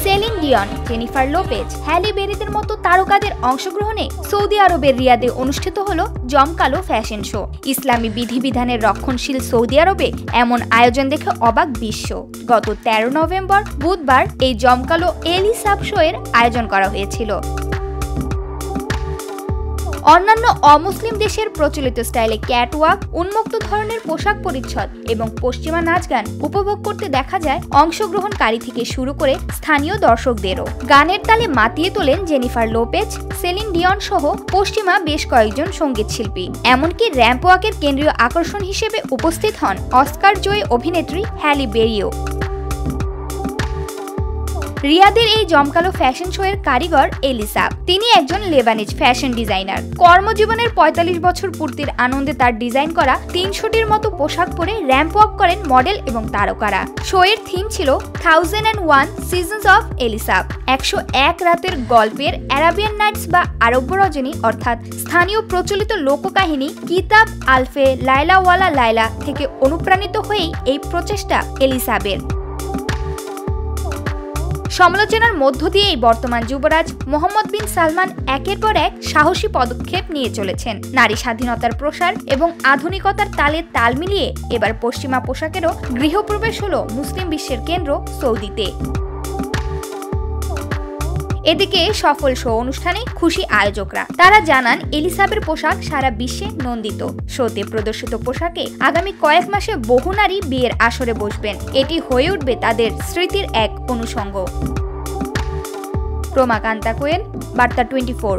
Saline Dion, Jennifer Lopez, Halle বেরিদের মতো তারকাদের অংশগ্রহণে সৌদি আরবের রিয়াদে অনুষ্ঠিত হলো জমকালো ফ্যাশন শো। ইসলামী বিধিবিধানের রক্ষণশীল সৌদি আরবে এমন আয়োজন দেখে অবাক বিশ্ব। গত 13 নভেম্বর বুধবার এই জমকালো এলিসাব শো এর আয়োজন করা হয়েছিল। অন্যান্য অমুসলিম দেশের প্রচলিত স্টাইলে ক্যাটওয়াক, উন্মুক্ত ধরনের পোশাক পরিচ্ছদ এবং পশ্চিমা নাচ গান উপভোগ করতে দেখা যায় অংশগ্রহণকারী থেকে শুরু করে স্থানীয় দর্শকদেরও। গানের তালে মাতিয়ে তোলেন জেনিফার লোপেজ, সেলিন ডিয়ন সহ পশ্চিমা বেশ কয়েকজন সঙ্গীত শিল্পী। এমনকি র্যাম্প ওয়াকের কেন্দ্রীয় আকর্ষণ হিসেবে উপস্থিত হন অস্কার জয়ী অভিনেত্রী হ্যালি বেরিও। রিয়াদের এই জমকালো ফ্যাশন শো এর কারিগর এলিসাব। তিনি একজন লেবানিজ ফ্যাশন ডিজাইনার। কর্মজীবনের ৪৫ বছর পূর্তির আনন্দে তার ডিজাইন করা ৩০০টির মতো পোশাক পরে র্যাম্প ওয়াক করেন মডেল এবং তারকারা। শো এর থিম ছিল 1001 সিজনস অফ এলিসাব, ১০১ রাতের গল্পের অ্যারাবিয়ান নাইটস বা আরব্য রজনী, অর্থাৎ স্থানীয় প্রচলিত লোককাহিনী কিতাব আলফে লাইলা ওয়ালা লাইলা থেকে অনুপ্রাণিত হয়েই এই প্রচেষ্টা এলিসাবের। সমালোচনার মধ্য দিয়েই বর্তমান যুবরাজ মোহাম্মদ বিন সালমান একের পর এক সাহসী পদক্ষেপ নিয়ে চলেছেন। নারী স্বাধীনতার প্রসার এবং আধুনিকতার তালে তাল মিলিয়ে এবার পশ্চিমা পোশাকেরও গৃহপ্রবেশ হলো মুসলিম বিশ্বের কেন্দ্র সৌদিতে। এদিকে সফল শো অনুষ্ঠানে খুশি আয়োজকরা। তারা জানান এলিসাবের পোশাক সারা বিশ্বে নন্দিত। শোতে প্রদর্শিত পোশাকে আগামী কয়েক মাসে বহু নারী বিয়ের আসরে বসবেন। এটি হয়ে উঠবে তাদের স্মৃতির এক অনুষঙ্গ। প্রমা কান্তা কোয়েল, বার্তা 24।